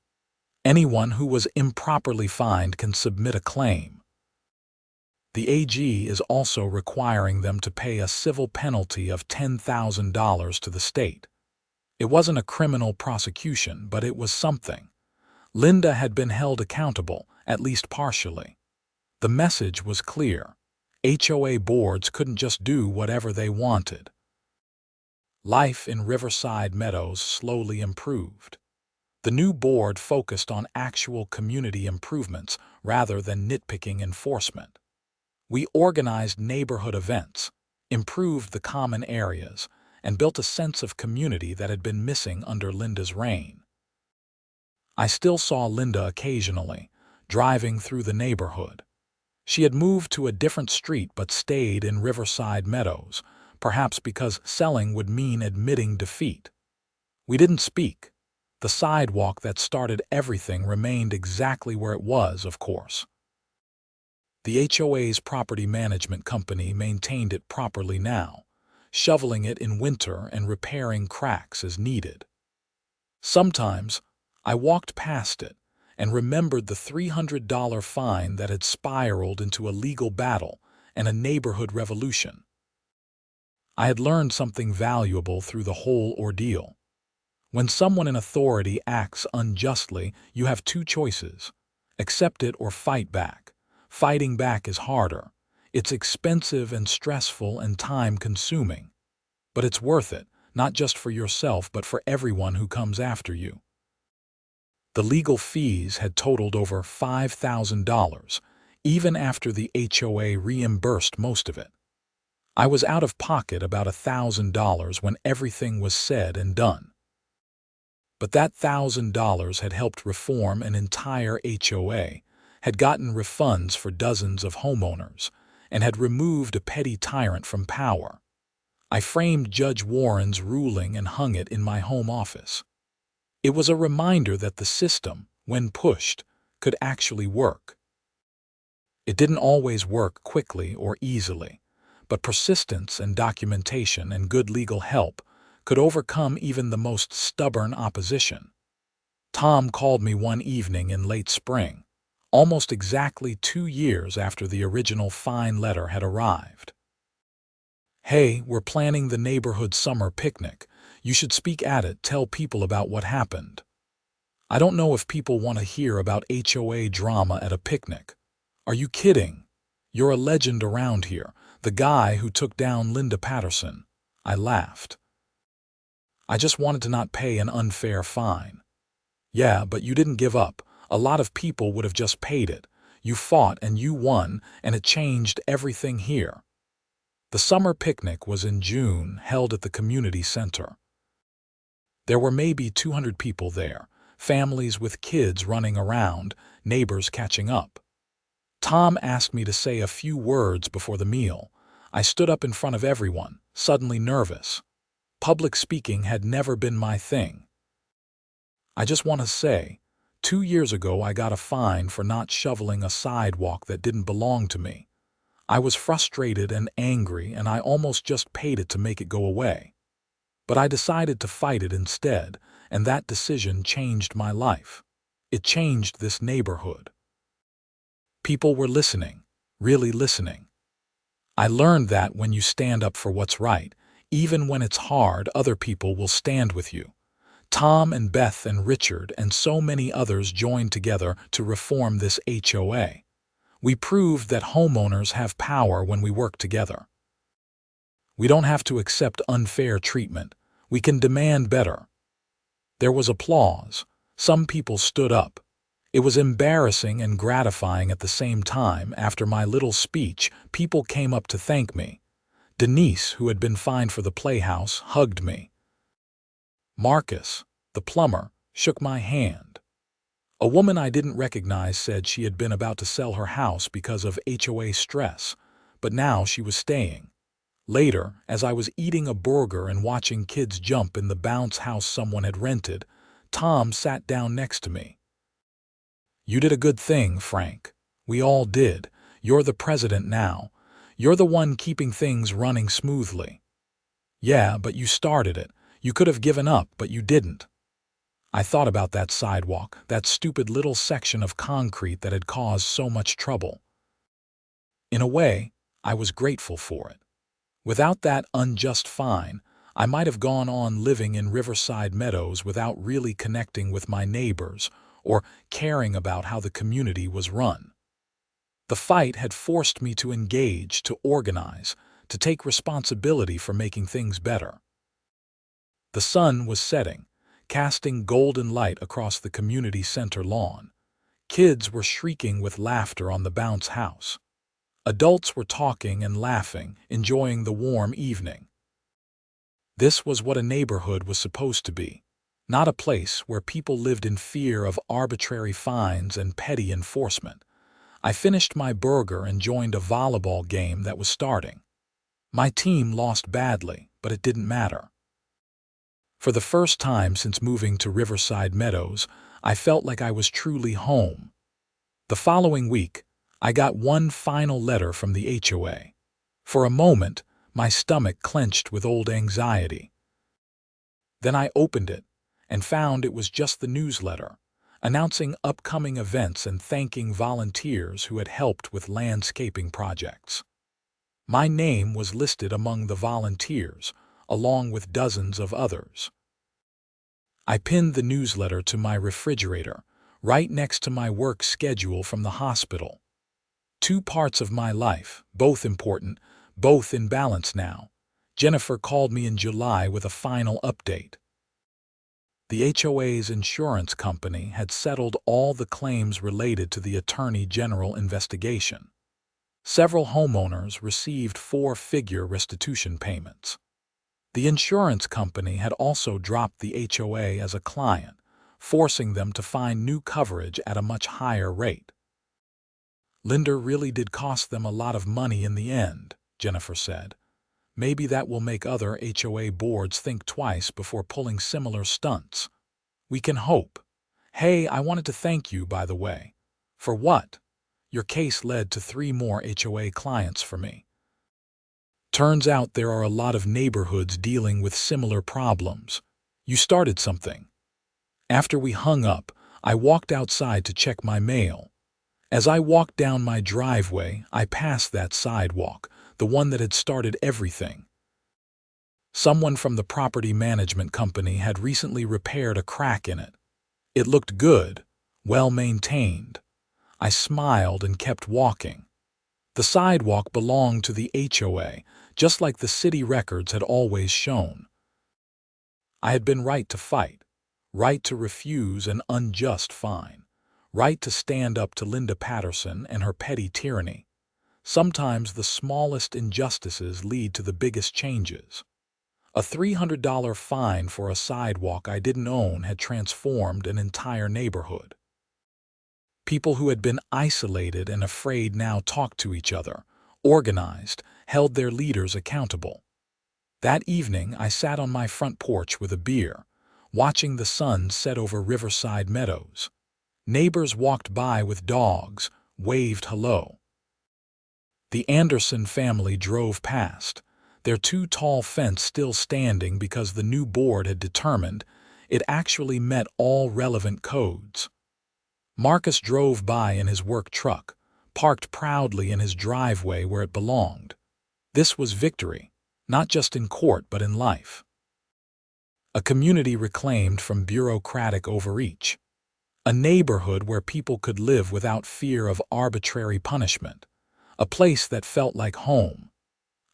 Anyone who was improperly fined can submit a claim. The AG is also requiring them to pay a civil penalty of $10,000 to the state. It wasn't a criminal prosecution, but it was something. Linda had been held accountable, at least partially. The message was clear. HOA boards couldn't just do whatever they wanted. Life in Riverside Meadows slowly improved. The new board focused on actual community improvements rather than nitpicking enforcement. We organized neighborhood events, improved the common areas, and built a sense of community that had been missing under Linda's reign. I still saw Linda occasionally, driving through the neighborhood. She had moved to a different street but stayed in Riverside Meadows, perhaps because selling would mean admitting defeat. We didn't speak. The sidewalk that started everything remained exactly where it was, of course. The HOA's property management company maintained it properly now, shoveling it in winter and repairing cracks as needed. Sometimes, I walked past it and remembered the $300 fine that had spiraled into a legal battle and a neighborhood revolution. I had learned something valuable through the whole ordeal. When someone in authority acts unjustly, you have two choices: accept it or fight back. Fighting back is harder. It's expensive and stressful and time-consuming. But it's worth it, not just for yourself but for everyone who comes after you. The legal fees had totaled over $5,000, even after the HOA reimbursed most of it. I was out of pocket about $1,000 when everything was said and done. But that $1,000 had helped reform an entire HOA, had gotten refunds for dozens of homeowners, and had removed a petty tyrant from power. I framed Judge Warren's ruling and hung it in my home office. It was a reminder that the system, when pushed, could actually work. It didn't always work quickly or easily, but persistence and documentation and good legal help could overcome even the most stubborn opposition. Tom called me one evening in late spring, almost exactly 2 years after the original fine letter had arrived. "Hey, we're planning the neighborhood summer picnic. You should speak at it, tell people about what happened." I don't know if people want to hear about HOA drama at a picnic. Are you kidding? You're a legend around here, the guy who took down Linda Patterson. I laughed. I just wanted to not pay an unfair fine. Yeah, but you didn't give up. A lot of people would have just paid it. You fought and you won, and it changed everything here. The summer picnic was in June, held at the community center. There were maybe 200 people there, families with kids running around, neighbors catching up. Tom asked me to say a few words before the meal. I stood up in front of everyone, suddenly nervous. Public speaking had never been my thing. I just want to say, 2 years ago I got a fine for not shoveling a sidewalk that didn't belong to me. I was frustrated and angry, and I almost just paid it to make it go away. But I decided to fight it instead, and that decision changed my life. It changed this neighborhood. People were listening, really listening. I learned that when you stand up for what's right, even when it's hard, other people will stand with you. Tom and Beth and Richard and so many others joined together to reform this HOA. We proved that homeowners have power when we work together. We don't have to accept unfair treatment. We can demand better. There was applause. Some people stood up. It was embarrassing and gratifying at the same time. After my little speech, people came up to thank me. Denise, who had been fined for the playhouse, hugged me. Marcus, the plumber, shook my hand. A woman I didn't recognize said she had been about to sell her house because of HOA stress, but now she was staying. Later, as I was eating a burger and watching kids jump in the bounce house someone had rented, Tom sat down next to me. "You did a good thing, Frank. We all did. You're the president now. You're the one keeping things running smoothly." "Yeah, but you started it. You could have given up, but you didn't." I thought about that sidewalk, that stupid little section of concrete that had caused so much trouble. In a way, I was grateful for it. Without that unjust fine, I might have gone on living in Riverside Meadows without really connecting with my neighbors or caring about how the community was run. The fight had forced me to engage, to organize, to take responsibility for making things better. The sun was setting, casting golden light across the community center lawn. Kids were shrieking with laughter on the bounce house. Adults were talking and laughing, enjoying the warm evening. This was what a neighborhood was supposed to be, not a place where people lived in fear of arbitrary fines and petty enforcement. I finished my burger and joined a volleyball game that was starting. My team lost badly, but it didn't matter. For the first time since moving to Riverside Meadows, I felt like I was truly home. The following week, I got one final letter from the HOA. For a moment, my stomach clenched with old anxiety. Then I opened it and found it was just the newsletter, announcing upcoming events and thanking volunteers who had helped with landscaping projects. My name was listed among the volunteers, along with dozens of others. I pinned the newsletter to my refrigerator, right next to my work schedule from the hospital. Two parts of my life, both important, both in balance now. Jennifer called me in July with a final update. The HOA's insurance company had settled all the claims related to the Attorney General investigation. Several homeowners received four-figure restitution payments. The insurance company had also dropped the HOA as a client, forcing them to find new coverage at a much higher rate. Linda really did cost them a lot of money in the end, Jennifer said. Maybe that will make other HOA boards think twice before pulling similar stunts. We can hope. Hey, I wanted to thank you, by the way. For what? Your case led to 3 more HOA clients for me. Turns out there are a lot of neighborhoods dealing with similar problems. You started something. After we hung up, I walked outside to check my mail. As I walked down my driveway, I passed that sidewalk, the one that had started everything. Someone from the property management company had recently repaired a crack in it. It looked good, well maintained. I smiled and kept walking. The sidewalk belonged to the HOA, just like the city records had always shown. I had been right to fight, right to refuse an unjust fine, right to stand up to Linda Patterson and her petty tyranny. Sometimes the smallest injustices lead to the biggest changes. A $300 fine for a sidewalk I didn't own had transformed an entire neighborhood. People who had been isolated and afraid now talked to each other, organized, held their leaders accountable. That evening, I sat on my front porch with a beer, watching the sun set over Riverside Meadows. Neighbors walked by with dogs, waved hello. The Anderson family drove past, their 2-tall fence still standing because the new board had determined it actually met all relevant codes. Marcus drove by in his work truck, parked proudly in his driveway where it belonged. This was victory, not just in court but in life. A community reclaimed from bureaucratic overreach. A neighborhood where people could live without fear of arbitrary punishment. A place that felt like home.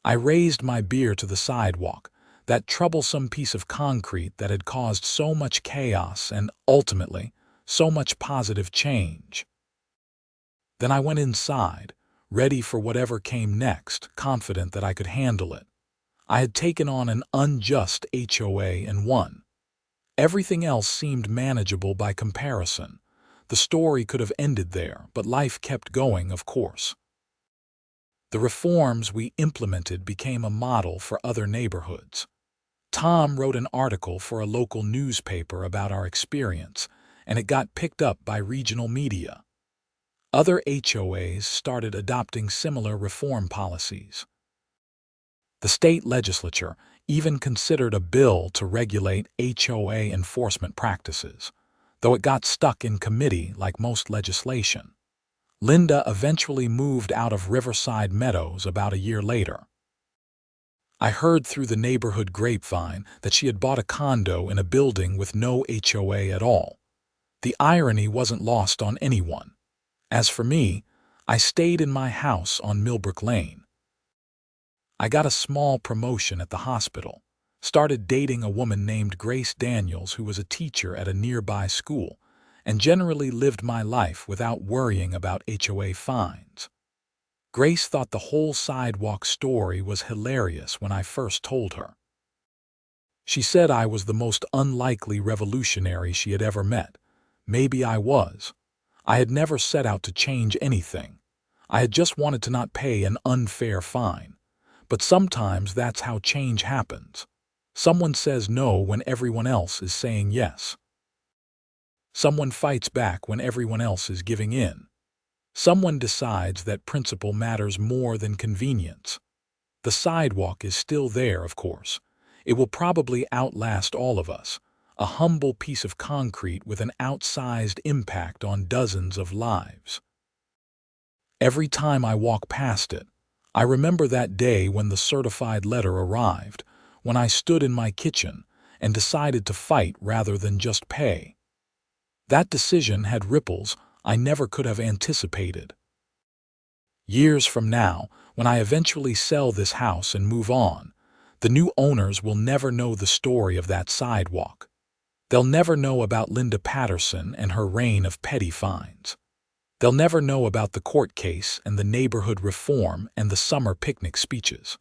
I raised my beer to the sidewalk, that troublesome piece of concrete that had caused so much chaos and, ultimately, so much positive change. Then I went inside, ready for whatever came next, confident that I could handle it. I had taken on an unjust HOA and won. Everything else seemed manageable by comparison. The story could have ended there, but life kept going, of course. The reforms we implemented became a model for other neighborhoods. Tom wrote an article for a local newspaper about our experience, and it got picked up by regional media. Other HOAs started adopting similar reform policies. The state legislature even considered a bill to regulate HOA enforcement practices, though it got stuck in committee like most legislation. Linda eventually moved out of Riverside Meadows about a year later. I heard through the neighborhood grapevine that she had bought a condo in a building with no HOA at all. The irony wasn't lost on anyone. As for me, I stayed in my house on Millbrook Lane. I got a small promotion at the hospital, Started dating a woman named Grace Daniels who was a teacher at a nearby school, and generally lived my life without worrying about HOA fines. Grace thought the whole Sidewalk story was hilarious when I first told her. She said I was the most unlikely revolutionary she had ever met. Maybe I was. I had never set out to change anything. I had just wanted to not pay an unfair fine. But sometimes that's how change happens. Someone says no when everyone else is saying yes. Someone fights back when everyone else is giving in. Someone decides that principle matters more than convenience. The Sidewalk is still there, of course. It will probably outlast all of us, a humble piece of concrete with an outsized impact on dozens of lives. Every time I walk past it, I remember that day when the certified letter arrived, when I stood in my kitchen and decided to fight rather than just pay. That decision had ripples I never could have anticipated. Years from now, when I eventually sell this house and move on, the new owners will never know the story of that Sidewalk. They'll never know about Linda Patterson and her reign of petty fines. They'll never know about the court case and the neighborhood reform and the summer picnic speeches.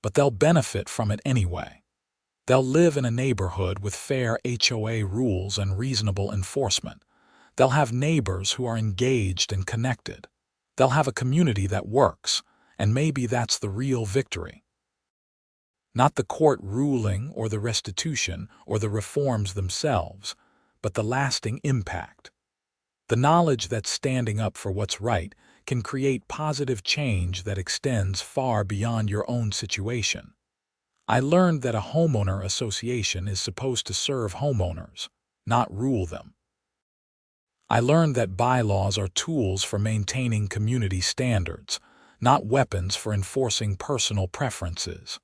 But they'll benefit from it anyway. They'll live in a neighborhood with fair HOA rules and reasonable enforcement. They'll have neighbors who are engaged and connected. They'll have a community that works, and maybe that's the real victory. Not the court ruling or the restitution or the reforms themselves, but the lasting impact. The knowledge that standing up for what's right can create positive change that extends far beyond your own situation. I learned that a homeowner association is supposed to serve homeowners, not rule them. I learned that bylaws are tools for maintaining community standards, not weapons for enforcing personal preferences.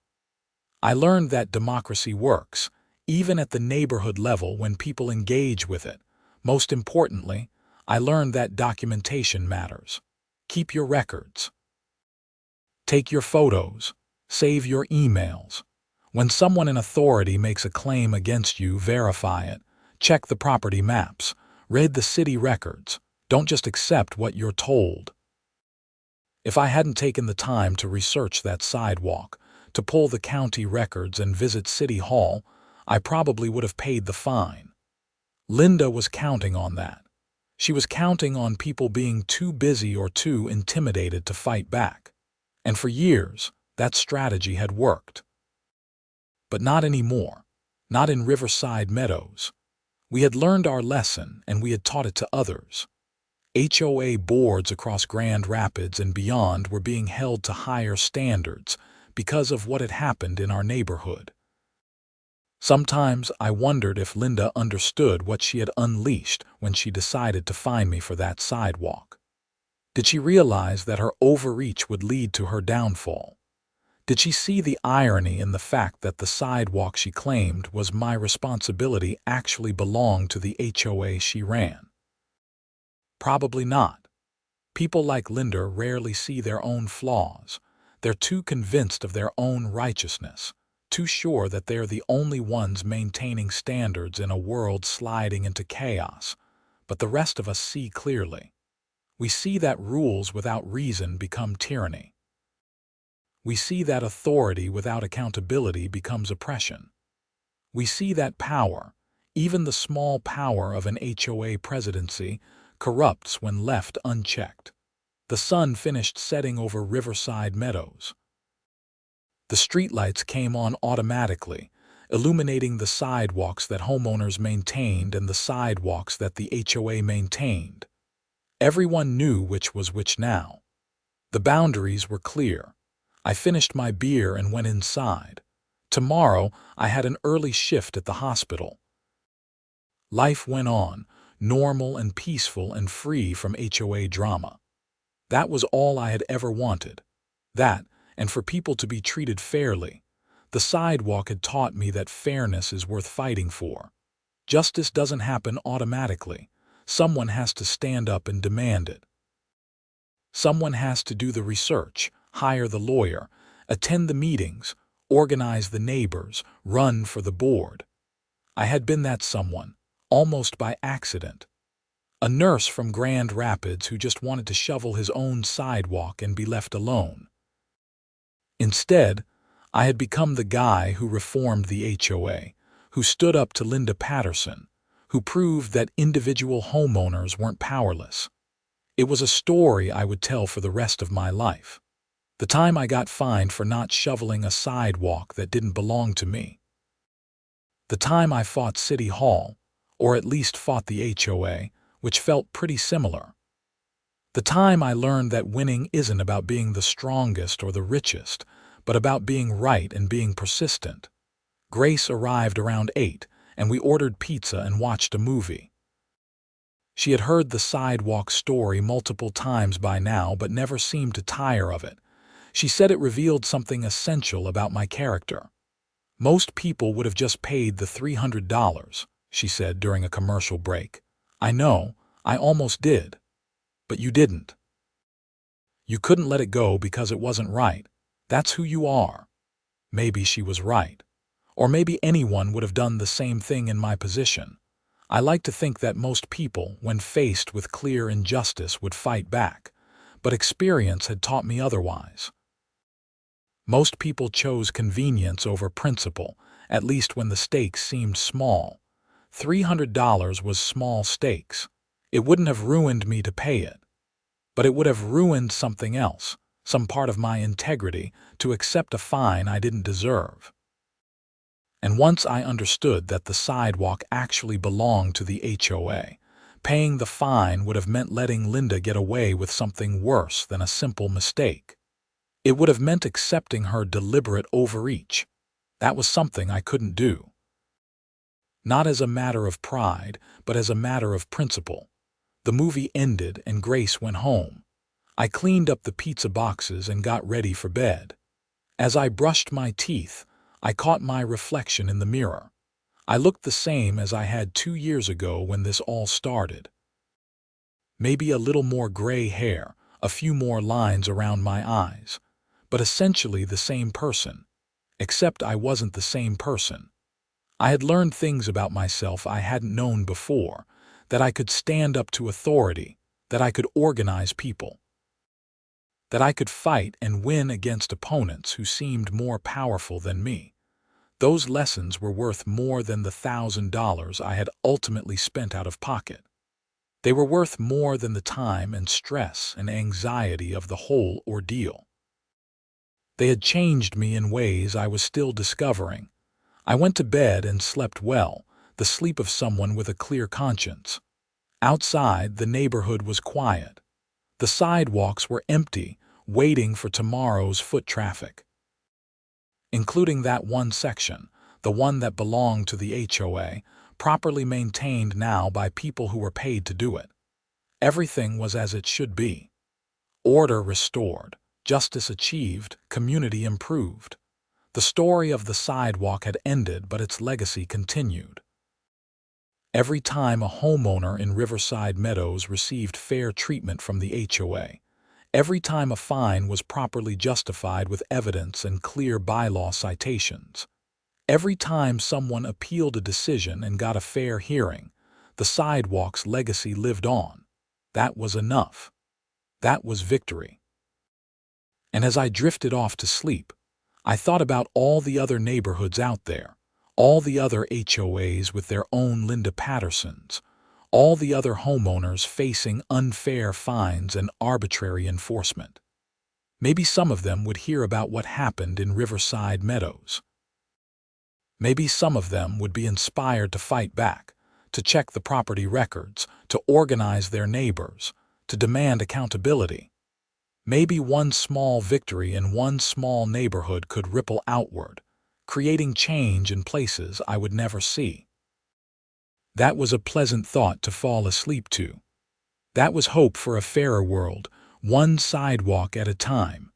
I learned that democracy works, even at the neighborhood level when people engage with it. Most importantly, I learned that documentation matters. Keep your records. Take your photos. Save your emails. When someone in authority makes a claim against you, verify it. Check the property maps. Read the city records. Don't just accept what you're told. If I hadn't taken the time to research that Sidewalk, to pull the county records and visit City Hall, I probably would have paid the fine. Linda was counting on that. She was counting on people being too busy or too intimidated to fight back. And for years, that strategy had worked. But not anymore. Not in Riverside Meadows. We had learned our lesson and we had taught it to others. HOA boards across Grand Rapids and beyond were being held to higher standards because of what had happened in our neighborhood. Sometimes I wondered if Linda understood what she had unleashed when she decided to fine me for that Sidewalk. Did she realize that her overreach would lead to her downfall? Did she see the irony in the fact that the Sidewalk she claimed was my responsibility actually belonged to the HOA she ran? Probably not. People like Linda rarely see their own flaws. They're too convinced of their own righteousness, too sure that they're the only ones maintaining standards in a world sliding into chaos. But the rest of us see clearly. We see that rules without reason become tyranny. We see that authority without accountability becomes oppression. We see that power, even the small power of an HOA presidency, corrupts when left unchecked. The sun finished setting over Riverside Meadows. The streetlights came on automatically, illuminating the sidewalks that homeowners maintained and the sidewalks that the HOA maintained. Everyone knew which was which now. The boundaries were clear. I finished my beer and went inside. Tomorrow, I had an early shift at the hospital. Life went on, normal and peaceful and free from HOA drama. That was all I had ever wanted. That, and for people to be treated fairly. The Sidewalk had taught me that fairness is worth fighting for. Justice doesn't happen automatically. Someone has to stand up and demand it. Someone has to do the research, hire the lawyer, attend the meetings, organize the neighbors, run for the board. I had been that someone, almost by accident. A nurse from Grand Rapids who just wanted to shovel his own sidewalk and be left alone. Instead, I had become the guy who reformed the HOA, who stood up to Linda Patterson, who proved that individual homeowners weren't powerless. It was a story I would tell for the rest of my life. The time I got fined for not shoveling a sidewalk that didn't belong to me. The time I fought City Hall, or at least fought the HOA, which felt pretty similar. The time I learned that winning isn't about being the strongest or the richest, but about being right and being persistent. Grace arrived around 8, and we ordered pizza and watched a movie. She had heard the sidewalk story multiple times by now, but never seemed to tire of it. She said it revealed something essential about my character. Most people would have just paid the $300, she said during a commercial break. I know, I almost did. But you didn't. You couldn't let it go because it wasn't right. That's who you are. Maybe she was right. Or maybe anyone would have done the same thing in my position. I like to think that most people, when faced with clear injustice, would fight back, but experience had taught me otherwise. Most people chose convenience over principle, at least when the stakes seemed small. $300 was small stakes. It wouldn't have ruined me to pay it. But it would have ruined something else, some part of my integrity, to accept a fine I didn't deserve. And once I understood that the sidewalk actually belonged to the HOA, paying the fine would have meant letting Linda get away with something worse than a simple mistake. It would have meant accepting her deliberate overreach. That was something I couldn't do. Not as a matter of pride, but as a matter of principle. The movie ended and Grace went home. I cleaned up the pizza boxes and got ready for bed. As I brushed my teeth, I caught my reflection in the mirror. I looked the same as I had 2 years ago when this all started. Maybe a little more gray hair, a few more lines around my eyes, but essentially the same person, except I wasn't the same person. I had learned things about myself I hadn't known before, that I could stand up to authority, that I could organize people, that I could fight and win against opponents who seemed more powerful than me. Those lessons were worth more than the $1,000 I had ultimately spent out of pocket. They were worth more than the time and stress and anxiety of the whole ordeal. They had changed me in ways I was still discovering. I went to bed and slept well, the sleep of someone with a clear conscience. Outside, the neighborhood was quiet. The sidewalks were empty, waiting for tomorrow's foot traffic. Including that one section, the one that belonged to the HOA, properly maintained now by people who were paid to do it. Everything was as it should be. Order restored, justice achieved, community improved. The story of the sidewalk had ended, but its legacy continued. Every time a homeowner in Riverside Meadows received fair treatment from the HOA, every time a fine was properly justified with evidence and clear bylaw citations, every time someone appealed a decision and got a fair hearing, the sidewalk's legacy lived on. That was enough. That was victory. And as I drifted off to sleep, I thought about all the other neighborhoods out there, all the other HOAs with their own Linda Pattersons, all the other homeowners facing unfair fines and arbitrary enforcement. Maybe some of them would hear about what happened in Riverside Meadows. Maybe some of them would be inspired to fight back, to check the property records, to organize their neighbors, to demand accountability. Maybe one small victory in one small neighborhood could ripple outward, creating change in places I would never see. That was a pleasant thought to fall asleep to. That was hope for a fairer world, one sidewalk at a time.